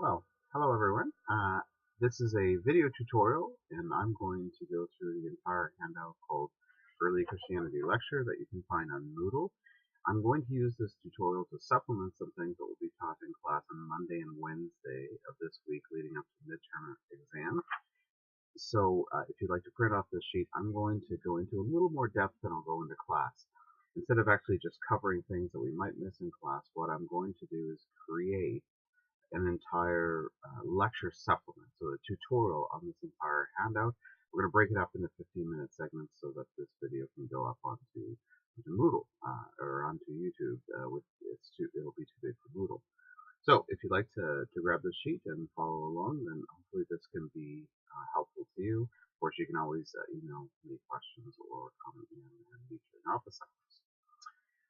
Well, hello everyone. This is a video tutorial, and I'm going to go through the entire handout called Early Christianity Lecture that you can find on Moodle. I'm going to use this tutorial to supplement some things that will be taught in class on Monday and Wednesday of this week leading up to midterm exam. So if you'd like to print off this sheet, I'm going to go into a little more depth than I'll go into class. Instead of actually just covering things that we might miss in class, what I'm going to do is create an entire lecture supplement, so a tutorial on this entire handout. We're going to break it up into 15-minute segments so that this video can go up onto Moodle or onto YouTube. It'll be too big for Moodle. So if you'd like to grab this sheet and follow along, then hopefully this can be helpful to you. Of course, you can always email me questions or comment me and meet you in office hours.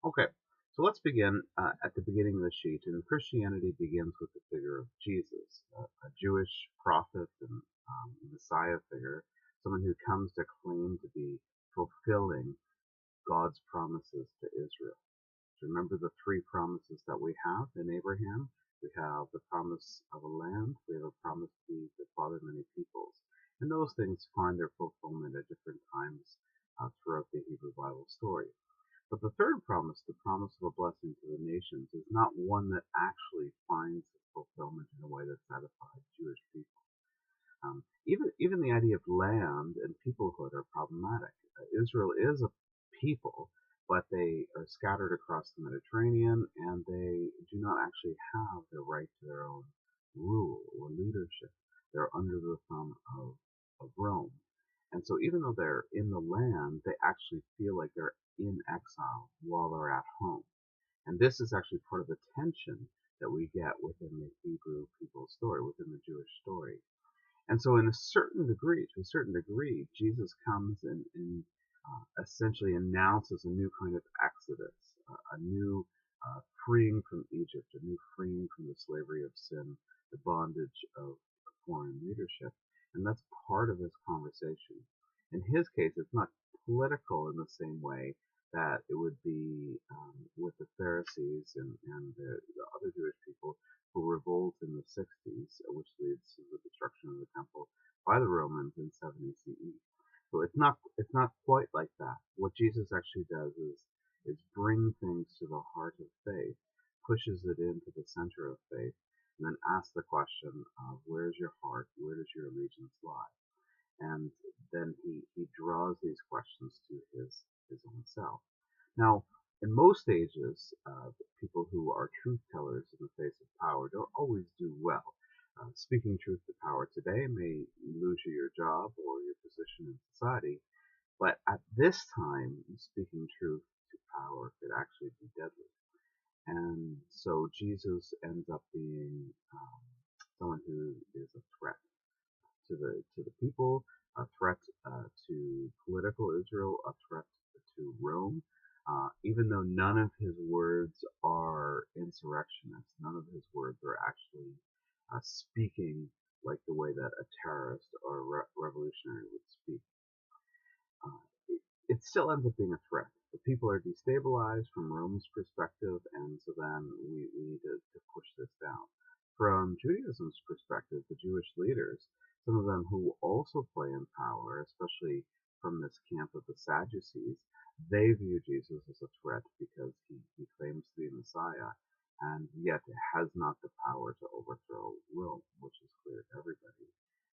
Okay, so let's begin at the beginning of the sheet. And Christianity begins with the figure of Jesus, a Jewish prophet and Messiah figure, someone who comes to claim to be fulfilling God's promises to Israel. So remember the three promises that we have in Abraham. We have the promise of a land. We have a promise to be the father of many peoples. And those things find their fulfillment at different times throughout the Hebrew Bible story. But the third promise, the promise of a blessing to the nations, is not one that actually finds fulfillment in a way that satisfies Jewish people. Even the idea of land and peoplehood are problematic. Israel is a people, but they are scattered across the Mediterranean, and they do not actually have the right to their own rule or leadership. They're under the thumb of Rome. And so even though they're in the land, they actually feel like they're in exile while they're at home. And this is actually part of the tension that we get within the Hebrew people's story, within the Jewish story. And so to a certain degree, Jesus comes and essentially announces a new kind of exodus, a new freeing from Egypt, a new freeing from the slavery of sin, the bondage of foreign leadership. And that's part of this conversation. In his case, it's not political in the same way that it would be with the Pharisees and the other Jewish people who revolt in the 60s, which leads to the destruction of the temple by the Romans in 70 CE. So it's not quite like that. What Jesus actually does is bring things to the heart of faith, pushes it into the center of faith, and then asks the question of where's your heart, where does your allegiance lie? And then he draws these questions to his own self. Now, in most ages, people who are truth tellers in the face of power don't always do well. Speaking truth to power today may lose you your job or your position in society, but at this time, speaking truth to power could actually be deadly. And so Jesus ends up being someone who is a threat to the people, a threat to political Israel, a threat to Rome. Even though none of his words are insurrectionists, none of his words are actually speaking like the way that a terrorist or a revolutionary would speak. It still ends up being a threat. The people are destabilized from Rome's perspective, and so then we need to push this down. From Judaism's perspective, the Jewish leaders, some of them who also play in power, especially from this camp of the Sadducees, they view Jesus as a threat because he claims to be Messiah, and yet has not the power to overthrow Rome, which is clear to everybody,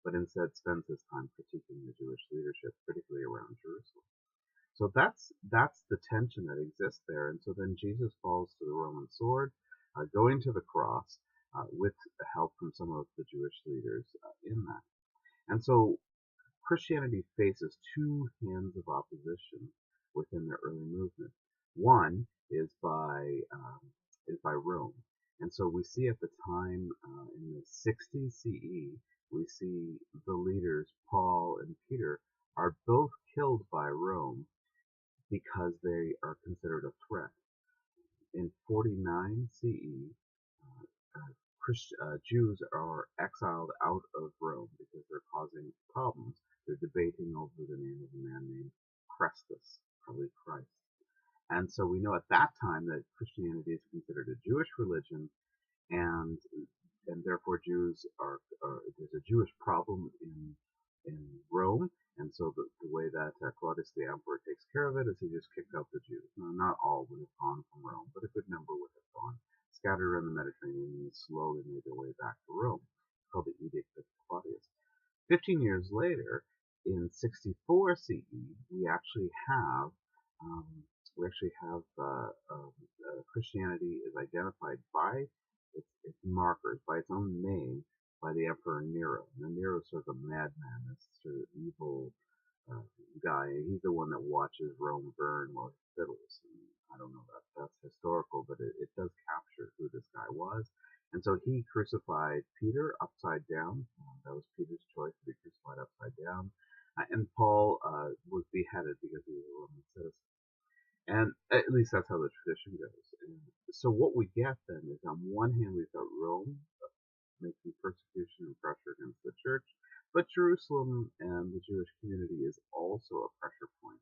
but instead spends his time critiquing the Jewish leadership, particularly around Jerusalem. So that's the tension that exists there. And so then Jesus falls to the Roman sword, going to the cross with help from some of the Jewish leaders in that. And so Christianity faces two hands of opposition within the early movement. One is by Rome. And so we see at the time in the 60s CE, we see the leaders, Paul and Peter, are both killed by Rome because they are considered a threat. In 49 CE, Jews are exiled out of Rome because they're causing problems. They're debating over the name of a man named Chrestus, probably Christ. And so we know at that time that Christianity is considered a Jewish religion, and and therefore Jews are there's a Jewish problem in Rome, and so the way that Claudius the emperor takes care of it is he just kicks out the Jews. Now, not all would have gone from Rome, but a good number would have gone, scattered around the Mediterranean, and slowly made their way back to Rome. It's called the Edict of Claudius. 15 years later, in 64 CE, we actually have um, Christianity is identified by its markers, by its own name, by the Emperor Nero. Now, Nero's sort of a madman, this sort of evil uh, guy. He's the one that watches Rome burn while he fiddles. And I don't know that that's historical, but it does capture who this guy was. And so he crucified Peter upside down. That was Peter's choice to be crucified upside down. And Paul was beheaded because he was a Roman citizen. And at least that's how the tradition goes. And so what we get then is on one hand we've got Rome making persecution and pressure against the church, but Jerusalem and the Jewish community is also a pressure point.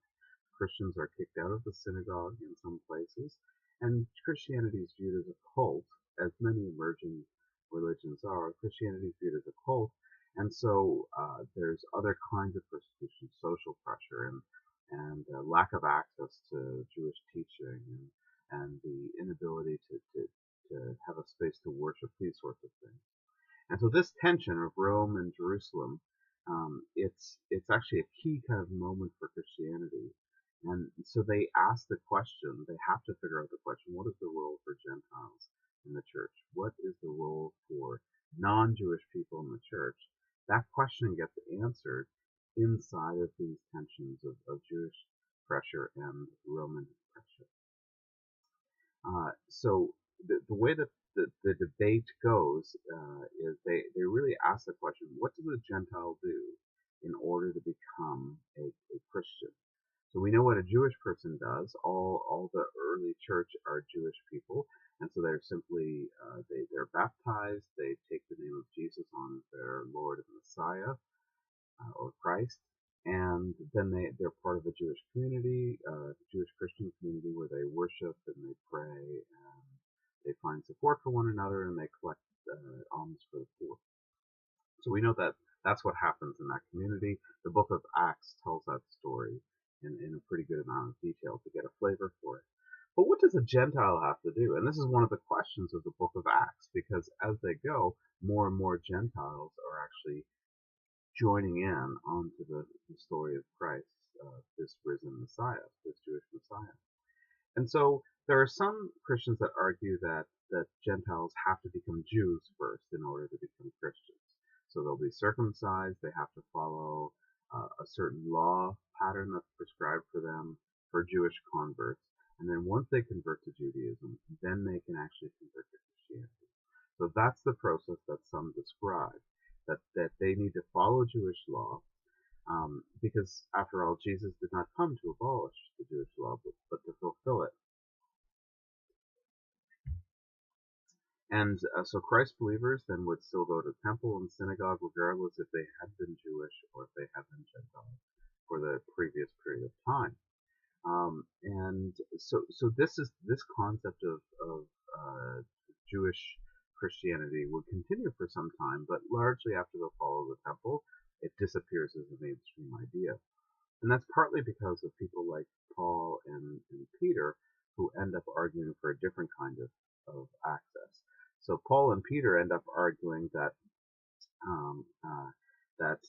Christians are kicked out of the synagogue in some places, and Christianity is viewed as a cult, as many emerging religions are. Christianity is viewed as a cult, and so there's other kinds of persecution, social pressure, and lack of access to Jewish teaching, and the inability to have a space to worship, these sorts of things. And so this tension of Rome and Jerusalem, it's actually a key kind of moment for Christianity. And so they ask the question, they have to figure out the question, what is the role for Gentiles in the church? What is the role for non-Jewish people in the church? That question gets answered inside of these tensions of Jewish pressure and Roman pressure. So the way that the debate goes is they really ask the question, what does a Gentile do in order to become a Christian? So we know what a Jewish person does. All the early church are Jewish people, and so they're simply they're baptized. They take the name of Jesus on as their Lord and Messiah, or Christ, and then they're part of the Jewish community, the Jewish Christian community, where they worship and they pray and they find support for one another and they collect alms for the poor. So we know that that's what happens in that community. The book of Acts tells that story in a pretty good amount of detail to get a flavor for it. But what does a Gentile have to do? And this is one of the questions of the book of Acts, because as they go, more and more Gentiles are actually joining in onto the story of Christ, this risen Messiah, this Jewish Messiah. And so there are some Christians that argue that Gentiles have to become Jews first in order to become Christians. So they'll be circumcised, they have to follow a certain law pattern that's prescribed for them for Jewish converts. And then once they convert to Judaism, then they can actually convert to Christianity. So that's the process that some describe, that they need to follow Jewish law, because after all, Jesus did not come to abolish the Jewish law, but to fulfill it. And so Christ believers then would still go to temple and synagogue regardless if they had been Jewish or if they had been Gentile for the previous period of time. And so this concept of Jewish Christianity would continue for some time, but largely after the fall of the temple, it disappears as a mainstream idea. And that's partly because of people like Paul and Peter, who end up arguing for a different kind of access. So Paul and Peter end up arguing that um, uh, that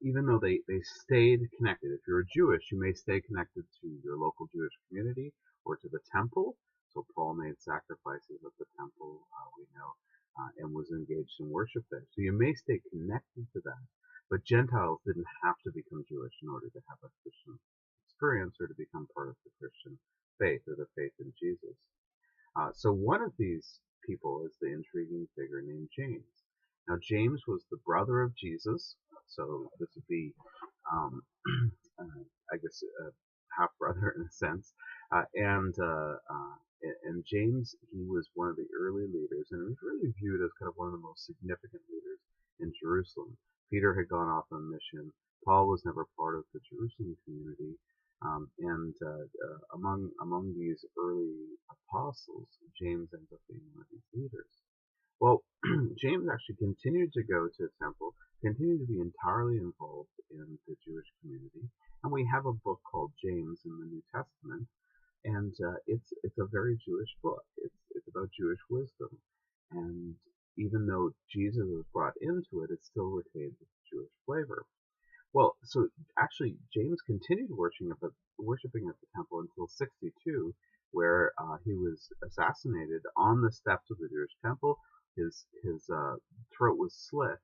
even though they stayed connected, if you're Jewish, you may stay connected to your local Jewish community or to the temple. So Paul made sacrifices at the temple, we know, and was engaged in worship there. So you may stay connected to that. But Gentiles didn't have to become Jewish in order to have a Christian experience or to become part of the Christian faith or the faith in Jesus. So one of these people is the intriguing figure named James. Now James was the brother of Jesus, so this would be, um, I guess, half brother in a sense. And James, he was one of the early leaders, and was really viewed as kind of one of the most significant leaders in Jerusalem. Peter had gone off on mission. Paul was never part of the Jerusalem community. And among these early apostles, James ends up being one of these leaders. Well, James actually continued to go to the temple, continued to be entirely involved in the Jewish community, and we have a book called James in the New Testament, and it's a very Jewish book. It's about Jewish wisdom, and even though Jesus was brought into it, it still retains its Jewish flavor. Well, so actually, James continued worshiping at the temple until 62, where he was assassinated on the steps of the Jewish temple. His throat was slit.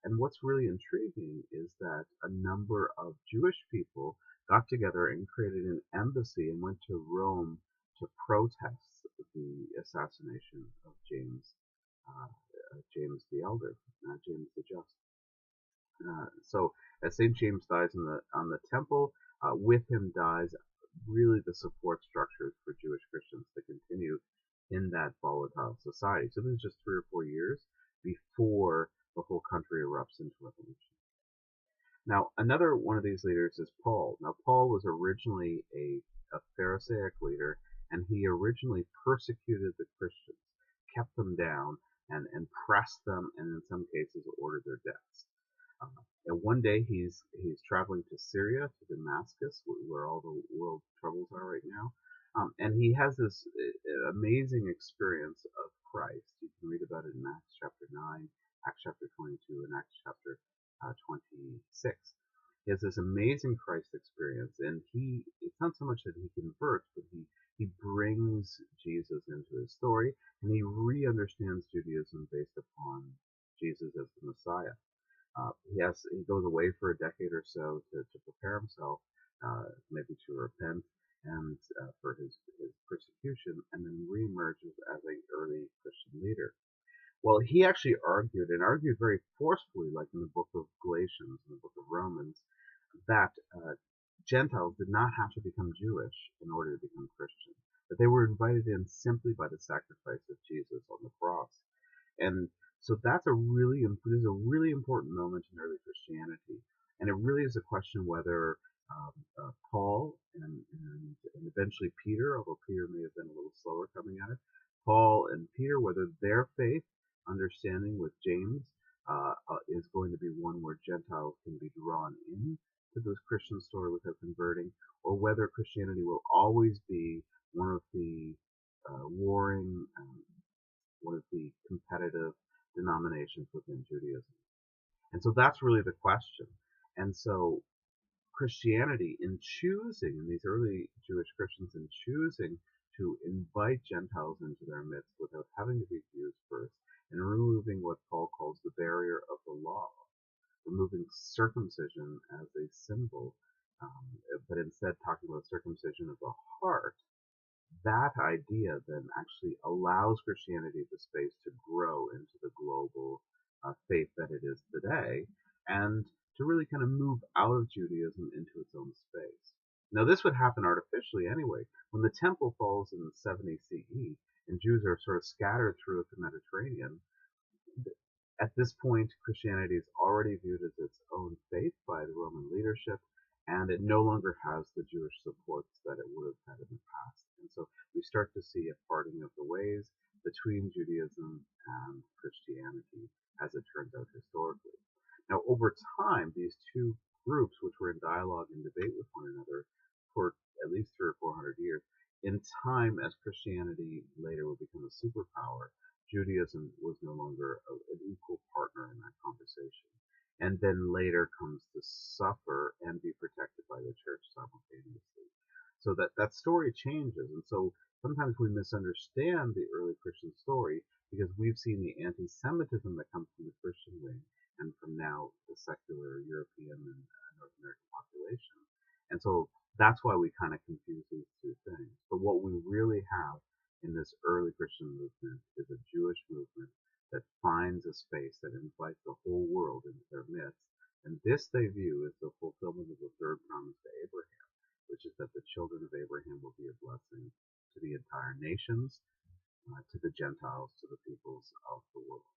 And what's really intriguing is that a number of Jewish people got together and created an embassy and went to Rome to protest the assassination of James the Elder, James the Just. So as St. James dies on the temple, with him dies really the support structures for Jewish Christians to continue in that volatile society. So this is just 3 or 4 years before the whole country erupts into revolution. Now, another one of these leaders is Paul. Now, Paul was originally a Pharisaic leader, and he originally persecuted the Christians, kept them down, and pressed them, and in some cases ordered their deaths. And one day he's traveling to Syria, to Damascus, where all the world troubles are right now. And he has this amazing experience of Christ. You can read about it in Acts chapter 9, Acts chapter 22, and Acts chapter 26. He has this amazing Christ experience, and it's not so much that he converts, but he brings Jesus into his story, and he re-understands Judaism based upon Jesus as the Messiah. He goes away for a decade or so to prepare himself, maybe to repent and for his persecution, and then reemerges as an early Christian leader. Well, he actually argued very forcefully, like in the book of Galatians and the book of Romans, that Gentiles did not have to become Jewish in order to become Christian, that they were invited in simply by the sacrifice of Jesus on the cross. And so this is a really important moment in early Christianity, and it really is a question whether Paul and eventually Peter, although Peter may have been a little slower coming at it, Paul and Peter, whether their faith understanding with James is going to be one where Gentiles can be drawn in to this Christian story without converting, or whether Christianity will always be one of the warring one of the competitive denominations within Judaism. And so that's really the question. And so Christianity, in these early Jewish Christians, in choosing to invite Gentiles into their midst without having to be Jews first, and removing what Paul calls the barrier of the law, removing circumcision as a symbol, but instead talking about circumcision of the heart, that idea then actually allows Christianity the space to grow into the global faith that it is today, and to really kind of move out of Judaism into its own space. Now, this would happen artificially anyway. When the temple falls in 70 CE and Jews are sort of scattered throughout the Mediterranean, at this point, Christianity is already viewed as its own faith by the Roman leadership, and it no longer has the Jewish supports that it would have had in the past. And so we start to see a parting of the ways between Judaism and Christianity, as it turns out historically. Now, over time, these two groups, which were in dialogue and debate with one another for at least 300 or 400 years, in time, as Christianity later would become a superpower, Judaism was no longer an equal partner in that conversation, and then later comes to suffer and be protected by the church simultaneously. So that story changes, and so sometimes we misunderstand the early Christian story because we've seen the anti-Semitism that comes from the Christian wing and from now the secular European and North American population. And so that's why we kind of confuse these two things. But what we really have in this early Christian movement is a Jewish movement that finds a space that invites the whole world into their midst. And this they view as the fulfillment of the third promise to Abraham, which is that the children of Abraham will be a blessing to the entire nations, to the Gentiles, to the peoples of the world.